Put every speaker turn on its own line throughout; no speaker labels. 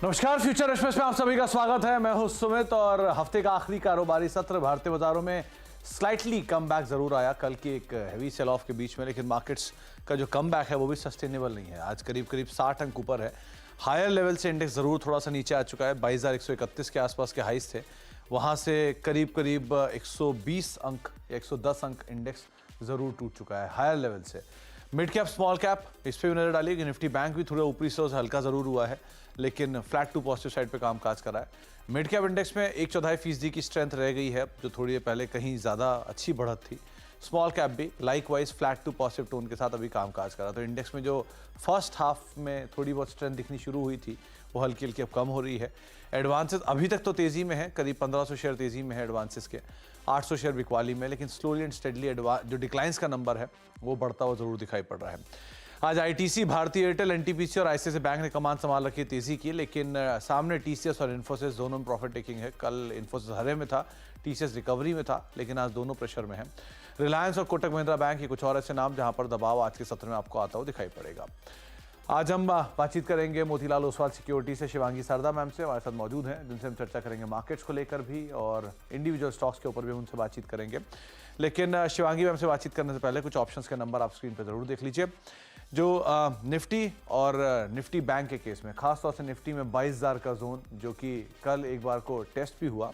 नमस्कार, future express में आप सभी का स्वागत है। मैं हूं सुमित और हफ्ते का आखिरी कारोबारी सत्र भारतीय बाजारों में स्लाइटली कम बैक जरूर आया कल की एक हैवी सेल ऑफ के बीच में, लेकिन मार्केट्स का जो कम बैक है वो भी सस्टेनेबल नहीं है। आज करीब करीब 60 अंक ऊपर है। हायर लेवल से इंडेक्स जरूर थोड़ा सा नीचे आ चुका है। 22,131 के आसपास के हाइस थे, वहां से करीब करीब 120 अंक या 110 अंक इंडेक्स जरूर टूट चुका है हायर लेवल से। मिड कैप स्मॉल कैप इस पे भी नजर डालिए कि निफ्टी बैंक भी थोड़ा ऊपरी से हल्का जरूर हुआ है, लेकिन फ्लैट टू पॉजिटिव साइड पे कामकाज कर रहा है। मिड कैप इंडेक्स में 1/4% की स्ट्रेंथ रह गई है, जो थोड़ी देर पहले कहीं ज्यादा अच्छी बढ़त थी। स्मॉल कैप भी likewise flat to positive tone के साथ अभी कामकाज कर रहा है। तो इंडेक्स में जो फर्स्ट हाफ में थोड़ी बहुत स्ट्रेंथ दिखनी शुरू हुई थी वो हल्की हल्की अब कम हो रही है। एडवांसेस अभी तक तो तेजी में है, करीब 1500 शेयर तेजी में है एडवांसेस के, 800 शेयर बिकवाली में, लेकिन स्लोली एंड स्टेडली जो डिक्लाइंस का नंबर है वो बढ़ता हुआ जरूर दिखाई पड़ रहा है। आज आईटीसी, भारतीय एयरटेल, एनटीपीसी और आईसीआईसीआई बैंक ने कमान संभाल रखी, तेजी की, लेकिन सामने टीसीएस और इन्फोसिस दोनों में प्रॉफिट टेकिंग है। कल इन्फोसिस हरे में था, टीसीएस रिकवरी में था, लेकिन आज दोनों प्रेशर में है। रिलायंस और कोटक महिंद्रा बैंक, ये कुछ और ऐसे नाम जहां पर दबाव आज के सत्र में आपको आता हुआ दिखाई पड़ेगा। आज हम बातचीत करेंगे मोतीलाल ओसवाल सिक्योरिटी से शिवांगी सरदा मैम से हमारे साथ मौजूद हैं, जिनसे हम चर्चा करेंगे मार्केट्स को लेकर भी और इंडिविजुअल स्टॉक्स के ऊपर भी उनसे बातचीत करेंगे। लेकिन शिवांगी मैम से बातचीत करने से पहले कुछ ऑप्शंस के नंबर आप स्क्रीन पर जरूर देख लीजिए। जो निफ्टी और निफ्टी बैंक के केस में, खासतौर से निफ्टी में 22,000 का जोन, जो कि कल एक बार को टेस्ट भी हुआ।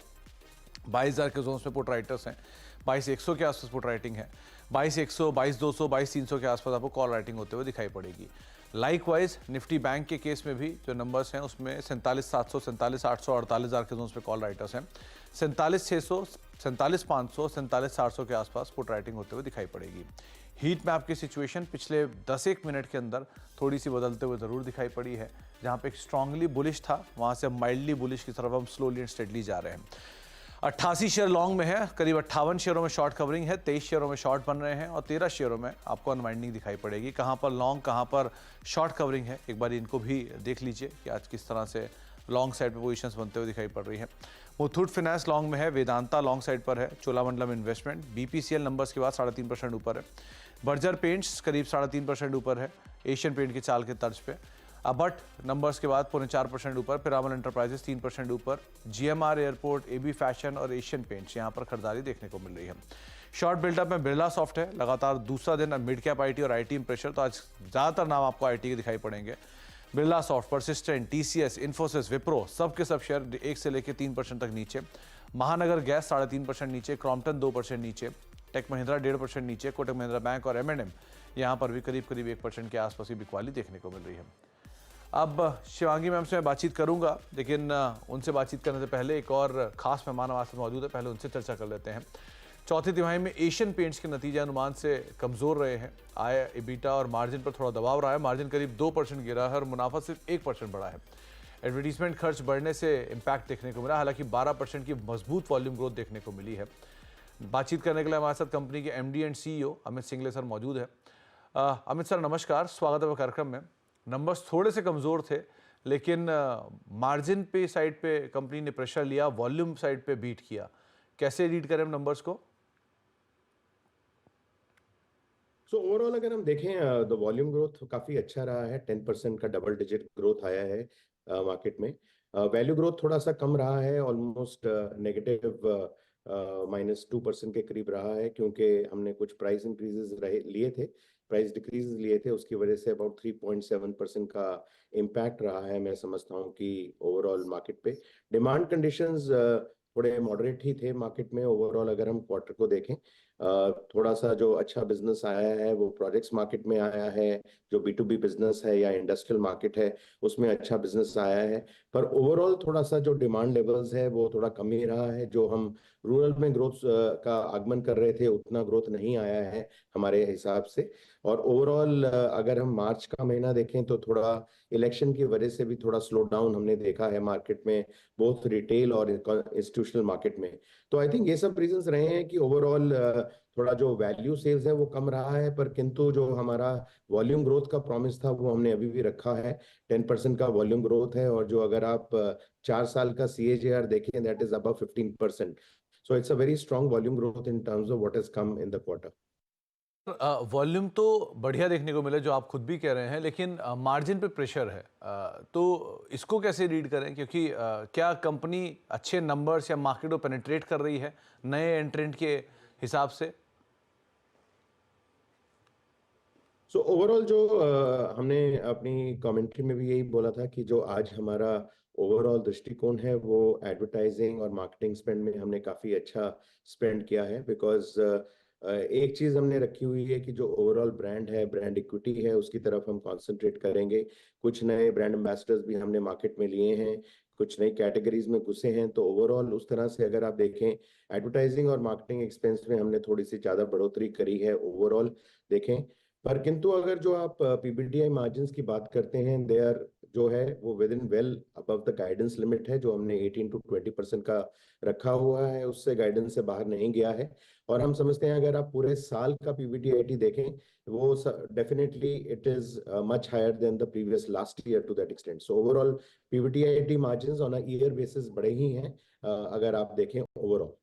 22,000 के जोन में पुट राइटर्स हैं, 22,100 के आसपास पुट राइटिंग है, 22,100, 22,200, 22,300 के आसपास आपको कॉल राइटिंग होते हुए दिखाई पड़ेगी। लाइकवाइज निफ्टी बैंक के केस में भी जो नंबर्स हैं उसमें 47,700, 47,800, 48,000 के जोन पे कॉल राइटर्स हैं, 47,600, 47,500, 47,400 के आसपास पुट राइटिंग होते हुए दिखाई पड़ेगी। हीट मैप की सिचुएशन पिछले 10-1 मिनट के अंदर थोड़ी सी बदलते हुए जरूर दिखाई पड़ी है। जहां पे एक स्ट्रांगली बुलिश था, वहां से माइल्डली बुलिश की तरफ हम स्लोली एंड स्टेडली जा रहे हैं। 88 शेयर लॉन्ग में है, करीब 58 शेयरों में शॉर्ट कवरिंग है, 23 शेयरों में शॉर्ट बन रहे हैं और 13 शेयरों में आपको अनवाइंडिंग दिखाई पड़ेगी। कहां पर लॉन्ग, कहां पर शॉर्ट कवरिंग है, एक बार इनको भी देख लीजिए कि आज किस तरह से लॉन्ग साइड पे पोजीशंस बनते हुए दिखाई पड़ रही है। मुथूट फाइनेंस लॉन्ग में है, वेदांता लॉन्ग साइड पर है, चोलामंडलम इन्वेस्टमेंट, बीपीसीएल नंबर्स के बाद 3.5% ऊपर है, बर्जर पेंट्स करीब 3.5% ऊपर है एशियन पेंट की चाल के तर्ज पे, अबट नंबर्स के बाद 4.25% ऊपर, पिरामल एंटरप्राइजेस 3% ऊपर, जीएमआर एयरपोर्ट, एबी फैशन और एशियन पेंट्स यहां पर खरीदारी देखने को मिल रही है। शॉर्ट बिल्डअप में बिरला सॉफ्ट है, लगातार दूसरा दिन मिड कैप आईटी और आईटी में प्रेशर, तो आज ज्यादातर नाम आपको आईटी के दिखाई पड़ेंगे। Birla soft, persistent, TCS, Infosys, Wipro, सब के सब शेयर 1 से लेकर 3% तक नीचे। महानगर गैस 3.5% नीचे, क्रॉम्पटन 2% नीचे, टेक महिंद्रा 1.5% नीचे, कोटक महिंद्रा बैंक और एम&एम यहां पर भी करीब करीब 1% के आसपास की बिकवाली देखने को मिल रही है। अब शिवांगी मैम से मैं बातचीत करूंगा, लेकिन उनसे बातचीत करने से पहले एक और खास मेहमान हमारे साथ मौजूद है, पहले उनसे चर्चा कर लेते हैं। चौथी तिमाही में एशियन पेंट्स के नतीजे अनुमान से कमजोर रहे हैं। आय, एबिटा और मार्जिन पर थोड़ा दबाव रहा है। मार्जिन करीब 2% गिरा है और मुनाफा सिर्फ 1% बढ़ा है। एडवर्टीजमेंट खर्च बढ़ने से इम्पैक्ट देखने को मिला, हालांकि 12% की मजबूत वॉल्यूम ग्रोथ देखने को मिली है। बातचीत करने के लिए हमारे साथ कंपनी के MD and CEO Amit Singhle sir मौजूद है। अमित सर नमस्कार, स्वागत है कार्यक्रम में। नंबर्स थोड़े से कमजोर थे, लेकिन मार्जिन पे साइड पे कंपनी ने प्रेशर लिया, वॉल्यूम साइड पे बीट किया। कैसे रीड करें नंबर्स को?
सो ओवरऑल अगर हम देखें द वॉल्यूम ग्रोथ काफी अच्छा रहा है। 10% का डबल डिजिट ग्रोथ आया है मार्केट में। वैल्यू ग्रोथ थोड़ा सा कम रहा है, ऑलमोस्ट नेगेटिव -2% के करीब रहा है, क्योंकि हमने कुछ प्राइस इंक्रीजेस लिए थे, प्राइस डिक्रीजेस लिए थे, उसकी वजह से अबाउट 3.7% का इम्पैक्ट रहा है। मैं समझता हूँ कि ओवरऑल मार्केट पे डिमांड कंडीशंस थोड़े मॉडरेट ही थे मार्केट में। ओवरऑल अगर हम क्वार्टर को देखें, थोड़ा सा जो अच्छा बिजनेस आया है वो प्रोजेक्ट्स मार्केट में आया है, जो B2B बिजनेस है या इंडस्ट्रियल मार्केट है उसमें अच्छा बिजनेस आया है। पर ओवरऑल थोड़ा सा जो डिमांड लेवल्स है वो थोड़ा कम ही रहा है। जो हम रूरल में ग्रोथ का आगमन कर रहे थे उतना ग्रोथ नहीं आया है हमारे हिसाब से। और ओवरऑल अगर हम मार्च का महीना देखें तो थोड़ा इलेक्शन की वजह से भी थोड़ा स्लो डाउन हमने देखा है मार्केट में, बोथ रिटेल और इंस्टीट्यूशनल मार्केट में। तो आई थिंक ये सब रीजंस रहे हैं कि ओवरऑल थोड़ा जो वैल्यू सेल्स है वो कम रहा है, पर किंतु जो हमारा वॉल्यूम ग्रोथ का प्रॉमिस था वो हमने अभी भी रखा है। 10% का वॉल्यूम ग्रोथ है, और जो अगर आप 4 साल का CAGR देखें that is above 15%। So it's a very strong volume growth in terms of what has come in the quarter.
Volume तो बढ़िया देखने को मिला जो आप खुद भी कह रहे हैं, लेकिन मार्जिन पे प्रेशर है। तो इसको कैसे रीड करें, क्योंकि क्या कंपनी अच्छे नंबर्स या मार्केट को पेनिट्रेट कर रही है नए एंट्रेंट के हिसाब से?
सो ओवरऑल जो हमने अपनी कमेंट्री में भी यही बोला था कि जो आज हमारा ओवरऑल दृष्टिकोण है वो एडवर्टाइजिंग और मार्केटिंग स्पेंड में हमने काफी अच्छा स्पेंड किया है। बिकॉज एक चीज हमने रखी हुई है कि जो ओवरऑल ब्रांड है, ब्रांड इक्विटी है, उसकी तरफ हम कंसंट्रेट करेंगे। कुछ नए ब्रांड एम्बेसडर्स भी हमने मार्केट में लिए हैं, कुछ नई कैटेगरीज में घुसे हैं। तो ओवरऑल उस तरह से अगर आप देखें, एडवर्टाइजिंग और मार्केटिंग एक्सपेंस में हमने थोड़ी सी ज्यादा बढ़ोतरी करी है ओवरऑल देखें। पर किंतु अगर जो आप पीबीडीआई मार्जिन्स की बात करते हैं, दे आर जो है वो with in well above the guidance limit है जो हमने 18 to 20% का रखा हुआ है, उससे गाइडेंस से बाहर नहीं गया है। और हम समझते हैं अगर आप पूरे साल का पीबीडीआईटी देखें, वो definitely it is much higher than the previous last year to that extent. So overall PBDIT margins on a year basis बड़े ही हैं, अगर आप देखें ओवरऑल।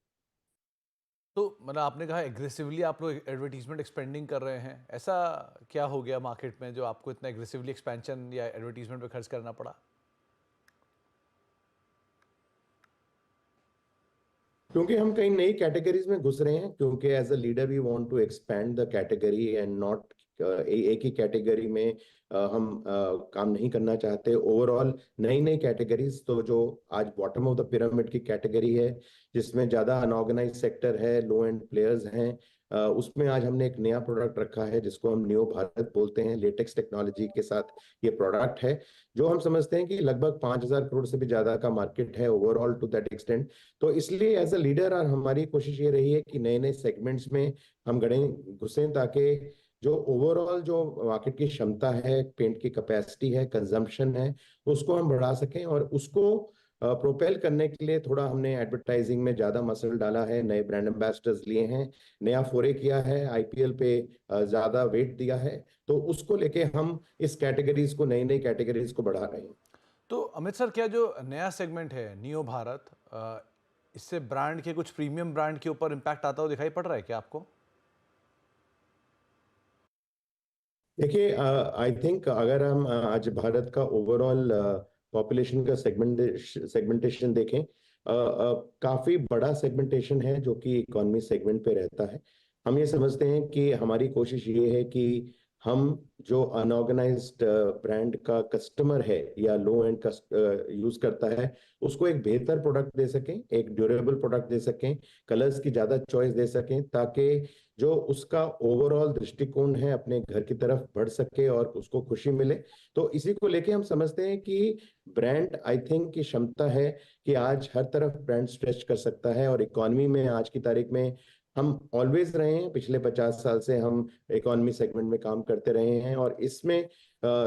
तो मतलब आपने कहा एग्रेसिवली आप लोग एडवर्टीजमेंट एक्सपेंडिंग कर रहे हैं, ऐसा क्या हो गया मार्केट में जो आपको इतना एग्रेसिवली एक्सपेंशन या एडवर्टीजमेंट पे खर्च करना पड़ा?
क्योंकि हम कई नई कैटेगरीज में घुस रहे हैं, क्योंकि as a leader we want to expand the category and not एक ही कैटेगरी में हम काम नहीं करना चाहते। ओवरऑल नई नई कैटेगरीज, तो जो आज बॉटम ऑफ द पिरामिड की कैटेगरी है जिसमें ज्यादा अनऑर्गेनाइज सेक्टर है, लो एंड प्लेयर्स हैं, उसमें आज हमने एक नया प्रोडक्ट रखा है जिसको हम न्यू भारत बोलते हैं। लेटेक्स टेक्नोलॉजी के साथ ये प्रोडक्ट है जो हम समझते हैं कि लगभग 5,000 करोड़ से भी ज्यादा का मार्केट है ओवरऑल टू दैट एक्सटेंट। तो इसलिए एज अ लीडर और हमारी कोशिश ये रही है कि नए नए सेगमेंट्स में हम गड़े घुसें, ताकि जो ओवरऑल जो मार्केट की क्षमता है, पेंट की कैपेसिटी है, कंजम्पशन है, उसको हम बढ़ा सकें। और उसको प्रोपेल करने के लिए थोड़ा हमने एडवर्टाइजिंग में ज्यादा मसल डाला है, नए ब्रांड एम्बेसडर्स लिए हैं, नया फोरे किया है, आईपीएल पे ज्यादा वेट दिया है। तो उसको लेके हम इस कैटेगरीज को, नई नई कैटेगरीज को बढ़ा रहे हैं।
तो अमित सर, क्या जो नया सेगमेंट है नियो भारत, इससे ब्रांड के कुछ प्रीमियम ब्रांड के ऊपर इम्पैक्ट आता हुआ दिखाई पड़ रहा है क्या आपको?
देखिए, आई थिंक अगर हम आज भारत का ओवरऑल पॉपुलेशन का सेगमेंटेशन देखें, काफी बड़ा सेगमेंटेशन है जो कि इकोनॉमी सेगमेंट पे रहता है। हम ये समझते हैं कि हमारी कोशिश ये है कि हम जो अनऑर्गेनाइज्ड ब्रांड का कस्टमर है या लो एंड यूज करता है, उसको एक बेहतर प्रोडक्ट दे सकें, एक ड्यूरेबल प्रोडक्ट दे सकें, कलर्स की ज्यादा चॉइस दे सकें, ताकि जो उसका ओवरऑल दृष्टिकोण है अपने घर की तरफ बढ़ सके और उसको खुशी मिले। तो इसी को लेके हम समझते हैं कि ब्रांड, आई थिंक, की क्षमता है कि आज हर तरफ ब्रांड स्ट्रेच कर सकता है। और इकोनॉमी में आज की तारीख में हम ऑलवेज रहे हैं, पिछले 50 साल से हम इकोनॉमी सेगमेंट में काम करते रहे हैं, और इसमें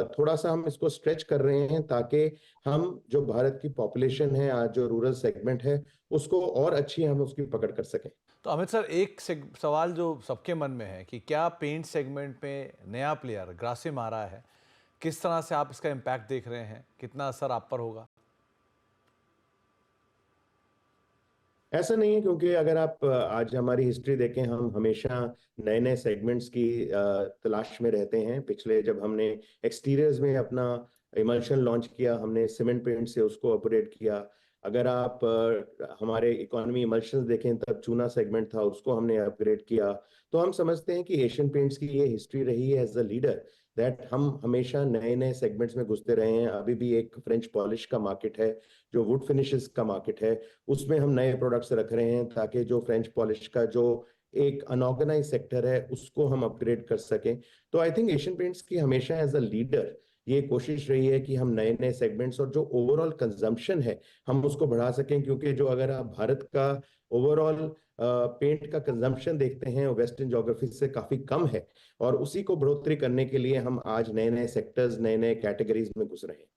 थोड़ा सा हम इसको स्ट्रेच कर रहे हैं ताकि हम जो भारत की पॉपुलेशन है, आज जो रूरल सेगमेंट है, उसको और अच्छी हम उसकी पकड़ कर सकें।
तो अमित सर, एक सवाल जो सबके मन में है कि क्या पेंट सेगमेंट में नया प्लेयर ग्रासिम आ रहा है, किस तरह से आप इसका इम्पैक्ट देख रहे हैं, कितना असर आप पर होगा?
ऐसा नहीं है, क्योंकि अगर आप आज हमारी हिस्ट्री देखें, हम हमेशा नए नए सेगमेंट्स की तलाश में रहते हैं। पिछले जब हमने एक्सटीरियर्स में अपना इमल्शन लॉन्च किया, हमने सीमेंट पेंट से उसको अपग्रेड किया। अगर आप हमारे इकोनॉमी इमल्शन देखें, तब चूना सेगमेंट था, उसको हमने अपग्रेड किया। तो हम समझते हैं कि एशियन पेंट्स की ये हिस्ट्री रही है एज अ लीडर, दैट हम हमेशा नए नए सेगमेंट्स में घुसते रहे हैं। अभी भी एक फ्रेंच पॉलिश का मार्केट है, जो वुड फिनिशेस का मार्केट है, उसमें हम नए प्रोडक्ट्स रख रहे हैं ताकि जो फ्रेंच पॉलिश का जो एक अनऑर्गेनाइज सेक्टर है, उसको हम अपग्रेड कर सकें। तो आई थिंक एशियन पेंट्स की हमेशा एज अ लीडर ये कोशिश रही है कि हम नए नए सेगमेंट्स और जो ओवरऑल कंजम्पशन है, हम उसको बढ़ा सकें। क्योंकि जो अगर आप भारत का ओवरऑल पेंट का कंजम्पशन देखते हैं, वेस्टर्न ज्योग्राफी से काफी कम है, और उसी को बढ़ोतरी करने के लिए हम आज नए नए सेक्टर्स, नए नए कैटेगरीज में घुस रहे हैं।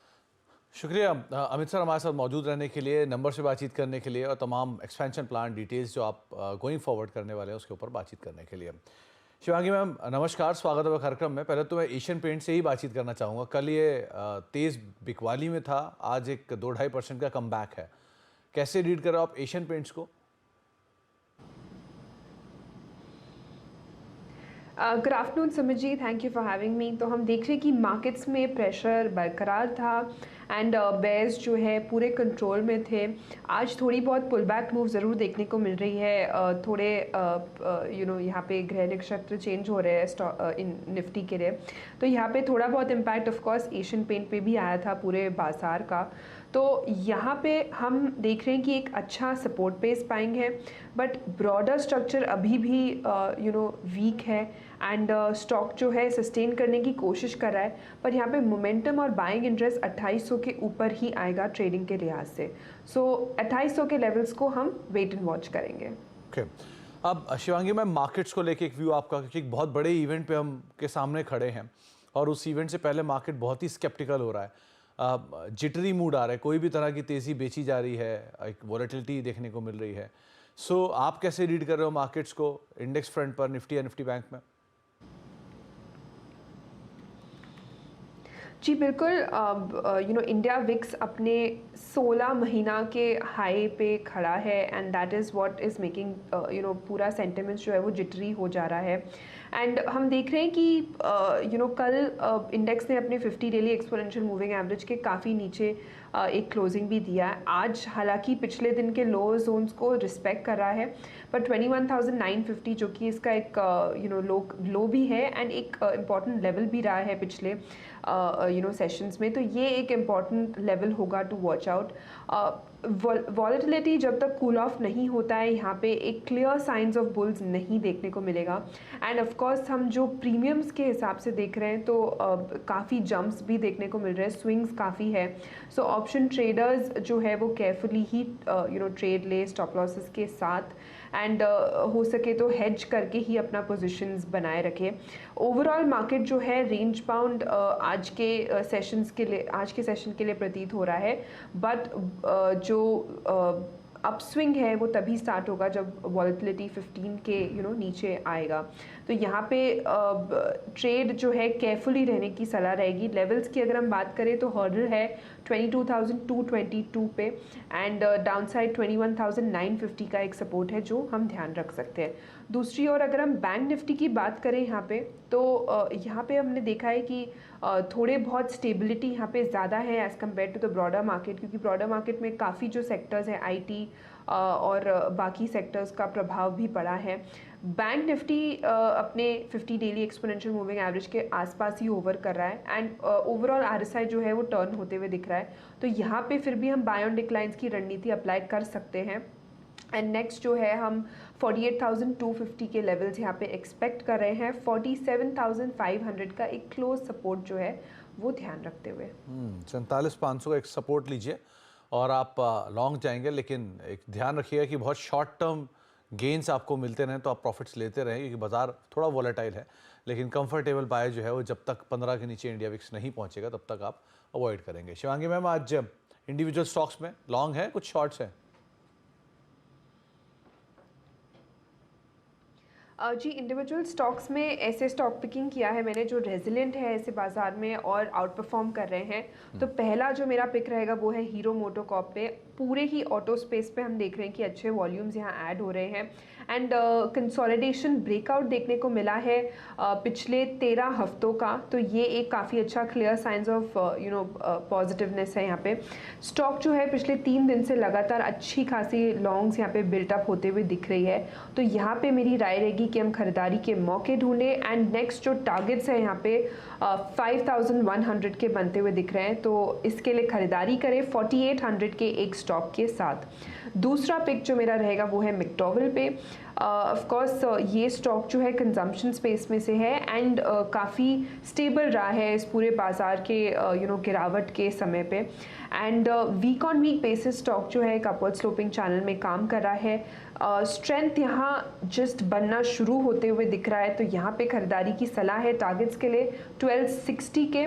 शुक्रिया अमित सर, हमारे साथ मौजूद रहने के लिए, नंबर से बातचीत करने के लिए और तमाम एक्सपेंशन प्लान डिटेल्स जो आप गोइंग फॉरवर्ड करने वाले हैं उसके ऊपर बातचीत करने के लिए। शिवांगी मैम, नमस्कार, स्वागत है कार्यक्रम में। पहले तो मैं एशियन पेंट से ही बातचीत करना चाहूँगा। कल ये तेज़ बिकवाली में था, आज एक 2-2.5% का कमबैक है। कैसे रीड करो आप एशियन पेंट्स को?
Good afternoon Sumit ji, thank you for having me. तो हम देख रहे हैं कि मार्केट्स में प्रेशर बरकरार था एंड बेयर्स जो है पूरे कंट्रोल में थे। आज थोड़ी बहुत पुल बैक मूव ज़रूर देखने को मिल रही है। थोड़े यहाँ पे ग्रह नक्षत्र चेंज हो रहे हैं इन निफ्टी के लिए, तो यहाँ पे थोड़ा बहुत impact of course Asian paint पे भी आया था पूरे बाजार का। तो यहाँ पे हम देख रहे हैं कि एक अच्छा सपोर्ट बेस बाइंग है, बट ब्रॉडर स्ट्रक्चर अभी भी वीक है एंड स्टॉक जो है सस्टेन करने की कोशिश कर रहा है, पर यहाँ पे मोमेंटम और बाइंग इंटरेस्ट 2800 के ऊपर ही आएगा ट्रेडिंग के लिहाज से। सो 2800 के लेवल्स को हम वेट एंड वॉच करेंगे।
ओके, अब शिवांगी मैम, मार्केट्स को लेके एक व्यू आपका, क्योंकि एक बहुत बड़े इवेंट पे हम के सामने खड़े हैं और उस इवेंट से पहले मार्केट बहुत ही स्केप्टिकल हो रहा है, जिटरी मूड आ रहा है, कोई भी तरह की तेज़ी बेची जा रही है, एक वॉलेटिलिटी देखने को मिल रही है। सो आप कैसे रीड कर रहे हो मार्केट्स को इंडेक्स फ्रंट पर, निफ्टी या निफ्टी बैंक में?
जी बिल्कुल, इंडिया विक्स अपने 16 महीना के हाई पे खड़ा है and that is what is making पूरा सेंटिमेंट्स जो है वो जिटरी हो जा रहा है। एंड हम देख रहे हैं कि कल इंडेक्स ने अपने 50 डेली एक्सपोनेंशियल मूविंग एवरेज के काफ़ी नीचे एक क्लोजिंग भी दिया है। आज हालांकि पिछले दिन के लो जोन्स को रिस्पेक्ट कर रहा है, पर 21,950 जो कि इसका एक लो भी है एंड एक इम्पॉर्टेंट लेवल भी रहा है पिछले सेशंस में, तो ये एक इम्पॉर्टेंट लेवल होगा टू वॉच आउट। वॉलेटिलिटी जब तक कूल ऑफ नहीं होता है, यहाँ पे एक क्लियर साइंस ऑफ बुल्स नहीं देखने को मिलेगा। एंड ऑफ कोर्स हम जो प्रीमियम्स के हिसाब से देख रहे हैं तो काफ़ी जंप्स भी देखने को मिल रहे हैं, स्विंग्स काफ़ी है। सो ऑप्शन ट्रेडर्स जो है वो केयरफुली ही ट्रेड ले स्टॉप लॉसेस के साथ एंड हो सके तो हेज करके ही अपना पोजीशंस बनाए रखें। ओवरऑल मार्केट जो है रेंज बाउंड आज के सेशन के लिए प्रतीत हो रहा है, बट जो अपस्विंग है वो तभी स्टार्ट होगा जब वॉलेटिलिटी 15 के नीचे आएगा। तो यहाँ पे ट्रेड जो है केयरफुली रहने की सलाह रहेगी। लेवल्स की अगर हम बात करें तो हर्डल है 22,222 पे एंड डाउन साइड 21,950 का एक सपोर्ट है जो हम ध्यान रख सकते हैं। दूसरी ओर अगर हम बैंक निफ्टी की बात करें यहाँ पे, तो यहाँ पे हमने देखा है कि थोड़े बहुत स्टेबिलिटी यहाँ पे ज़्यादा है as compare to the broader market, क्योंकि ब्रॉडर मार्केट में काफ़ी जो सेक्टर्स हैं IT और बाकी सेक्टर्स का प्रभाव भी पड़ा है। बैंक निफ्टी अपने 50 डेली एक्सपोनेंशियल मूविंग एवरेज के आसपास ही ओवर कर रहा है एंड ओवरऑल RSI जो है वो टर्न होते हुए दिख रहा है, तो यहाँ पे फिर भी हम बाय ऑन डिक्लाइंस की रणनीति अप्लाई कर सकते हैं। एंड नेक्स्ट जो है हम 48,250 के लेवल्स यहाँ पे एक्सपेक्ट कर रहे हैं। 47,500 का एक क्लोज सपोर्ट जो है वो ध्यान रखते हुए
47,500 का एक सपोर्ट लीजिए और आप लॉन्ग जाएंगे, लेकिन एक ध्यान रखिएगा कि बहुत शॉर्ट टर्म गेंस आपको मिलते रहें तो आप प्रॉफिट्स लेते रहें, क्योंकि बाजार थोड़ा वॉलेटाइल है, लेकिन कंफर्टेबल बाय जो है वो जब तक 15 के नीचे इंडिया विक्स नहीं पहुंचेगा तब तक आप अवॉइड करेंगे। शिवांगी मैम, आज इंडिविजुअल स्टॉक्स में लॉन्ग है, कुछ शॉर्ट्स हैं?
जी इंडिविजुअल स्टॉक्स में ऐसे स्टॉक पिकिंग किया है मैंने जो रेजिलेंट है ऐसे बाजार में और आउट परफॉर्म कर रहे हैं। तो पहला जो मेरा पिक रहेगा वो है हीरो मोटोकॉर्प पे। पूरे ही ऑटो स्पेस पे हम देख रहे हैं कि अच्छे वॉल्यूम्स यहाँ ऐड हो रहे हैं एंड कंसोलिडेशन ब्रेकआउट देखने को मिला है पिछले 13 हफ्तों का, तो ये एक काफ़ी अच्छा क्लियर साइंस ऑफ पॉजिटिवनेस है। यहाँ पे स्टॉक जो है पिछले 3 दिन से लगातार अच्छी खासी लॉन्ग्स यहाँ पे बिल्टअप होते हुए दिख रही है, तो यहाँ पे मेरी राय रहेगी कि हम खरीदारी के मौके ढूंढें। एंड नेक्स्ट जो टारगेट्स है यहाँ पे 5,100 के बनते हुए दिख रहे हैं, तो इसके लिए खरीदारी करें 4,800 के एक स्टॉक के साथ। दूसरा पिक जो मेरा रहेगा वो है मैकडॉवेल पे। ऑफ कोर्स ये स्टॉक जो है कंजम्पशन स्पेस में से है एंड काफ़ी स्टेबल रहा है इस पूरे बाजार के गिरावट के समय पे and week on week basis stock जो है एक अपवर्ड स्लोपिंग चैनल में काम कर रहा है। स्ट्रेंथ यहाँ जस्ट बनना शुरू होते हुए दिख रहा है, तो यहाँ पे खरीदारी की सलाह है टारगेट्स के लिए 1260 के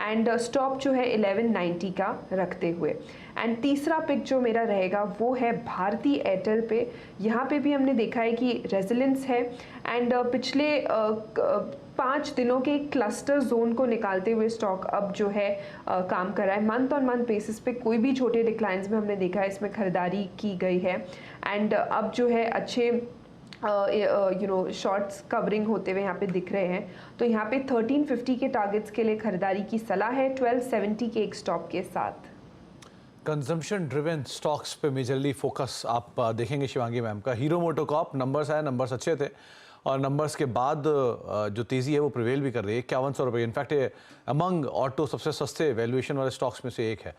एंड स्टॉप जो है 1190 का रखते हुए। एंड तीसरा पिक जो मेरा रहेगा वो है भारती एयरटेल पे। यहाँ पे भी हमने देखा है कि रेजिलेंस है एंड पिछले 5 दिनों के क्लस्टर जोन को निकालते हुए स्टॉक अब जो है काम कर रहा है। मंथ ऑन मंथ बेसिस पे कोई भी छोटे डिक्लाइंस में हमने देखा है इसमें खरीदारी की गई है एंड अब जो है अच्छे शॉर्ट्स कवरिंग होते हुए यहाँ पे दिख रहे हैं। तो यहाँ पे 1350 के टारगेट्स के लिए खरीदारी की सलाह है 1270 के एक स्टॉप के साथ।
कंजम्पशन ड्रिवन स्टॉक्स पे मेजरली फोकस आप देखेंगे शिवांगी मैम का। हीरो मोटोकॉर्प नंबर्स आए, नंबर्स अच्छे थे और नंबर्स के बाद जो तेज़ी है वो प्रिवेल भी कर रही है। 5100 रुपये, इनफैक्ट ये अमंग ऑटो सबसे सस्ते वैल्यूएशन वाले स्टॉक्स में से एक है।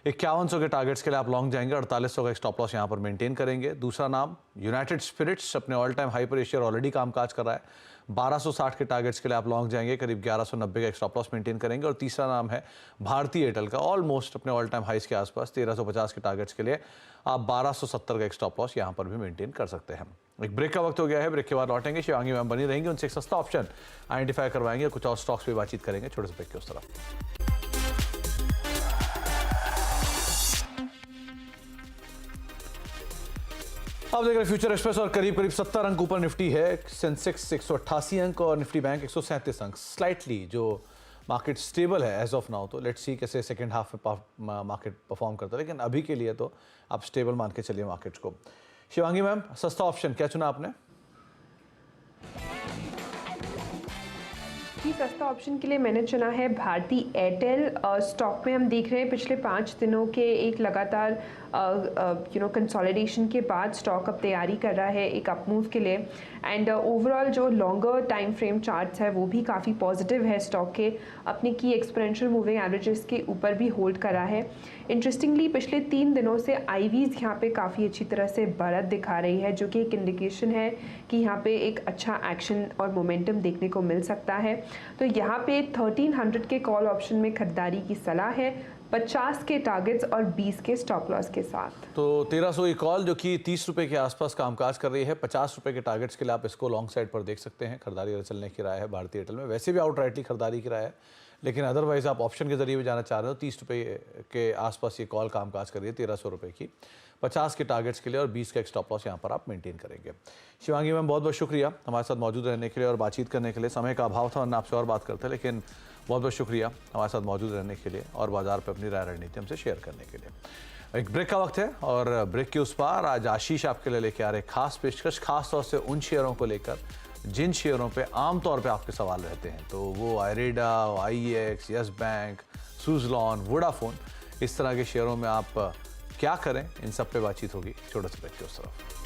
5100 के टारगेट्स के लिए आप लॉन्ग जाएंगे, 4800 का एक स्टॉप लॉस यहाँ पर मेंटेन करेंगे। दूसरा नाम यूनाइटेड स्पिरिट्स, अपने ऑल टाइम हाई पर एशियर ऑलरेडी कामकाज कर रहा है। 1260 के टारगेट्स के लिए आप लॉन्ग जाएंगे, करीब 1190 का एक स्टॉप लॉस मेंटेन करेंगे। और तीसरा नाम है भारतीय एयरटेल का, ऑलमोस्ट अपने ऑल टाइम हाइस के आसपास 1350 के टारगेट्स के लिए आप 1270 का एक स्टॉप लॉस यहाँ पर भी मेंटेन कर सकते हैं। एक ब्रेक का वक्त हो गया है, ब्रेक के बाद लौटेंगे, शिवांगी मैम बनी रहेंगी, उनसे एक सस्ता ऑप्शन आइडेंटिफाई करवाएंगे, कुछ और स्टॉक्स पे बातचीत करेंगे। छोटे से ब्रेक के उस तरफ। आप देख रहे हैं फ्यूचर एक्सप्रेस और करीब 70 अंक ऊपर निफ्टी है। सेंसेक्स 188 अंक और निफ्टी बैंक 137 अंक, स्लाइटली जो मार्केट स्टेबल है एज ऑफ नाउ। तो लेट्स सी कैसे सेकंड हाफ में मार्केट परफॉर्म करता है, लेकिन अभी के लिए तो आप स्टेबल मान के चलिए मार्केट्स को। शिवांगी मैम, सस्ता ऑप्शन क्या चुना आपने?
जी, सस्ता ऑप्शन के लिए मैंने चुना है भारती एयरटेल। स्टॉक में हम देख रहे हैं पिछले 5 दिनों के एक लगातार कंसोलिडेशन के बाद स्टॉक अब तैयारी कर रहा है एक अपमूव के लिए। एंड ओवरऑल जो लॉन्गर टाइम फ्रेम चार्ट्स है वो भी काफ़ी पॉजिटिव है स्टॉक के, अपने की एक्सपोनेंशियल मूविंग एवरेजेस के ऊपर भी होल्ड करा है। इंटरेस्टिंगली पिछले 3 दिनों से आईवीज यहाँ पे काफ़ी अच्छी तरह से बढ़त दिखा रही है, जो कि एक इंडिकेशन है कि यहाँ पे एक अच्छा एक्शन और मोमेंटम देखने को मिल सकता है। तो यहाँ पे 1300 के कॉल ऑप्शन में खरीदारी की सलाह है, 50 के टारगेट्स और 20 के स्टॉप लॉस के साथ।
तो 1300 की कॉल जो कि 30 रुपये के आसपास कामकाज कर रही है, 50 रुपये के टारगेट्स के लिए आप इसको लॉन्ग साइड पर देख सकते हैं। खरीदारी अगर चलने की राय है भारतीय एयरटेल में, वैसे भी आउटराइटली खरीदारी की राय है, लेकिन अदरवाइज आप ऑप्शन के जरिए भी जाना चाह रहे हो। 30 रुपये के आसपास ये कॉल कामकाज कर रही है 1300 रुपये की, 50 के टारगेट्स के लिए और 20 का एक स्टॉप लॉस यहाँ पर आप मेंटेन करेंगे। शिवांगी मैम, बहुत बहुत शुक्रिया हमारे साथ मौजूद रहने के लिए और बातचीत करने के लिए। समय का अभाव था वरना आपसे और बात करते, लेकिन बहुत बहुत शुक्रिया हमारे साथ मौजूद रहने के लिए और बाजार पर अपनी राय रणनीति हमसे शेयर करने के लिए। एक ब्रेक का वक्त है और ब्रेक के उस पार आज आशीष आपके लिए लेके आ रहे खास पेशकश, खास तौर से उन शेयरों को लेकर जिन शेयरों पे आमतौर पे आपके सवाल रहते हैं। तो वो आयरेडा, आईएक्स, यस बैंक, सुजलॉन, वोडाफोन, इस तरह के शेयरों में आप क्या करें, इन सब पे बातचीत होगी छोटे से ब्रेक के उस तरफ।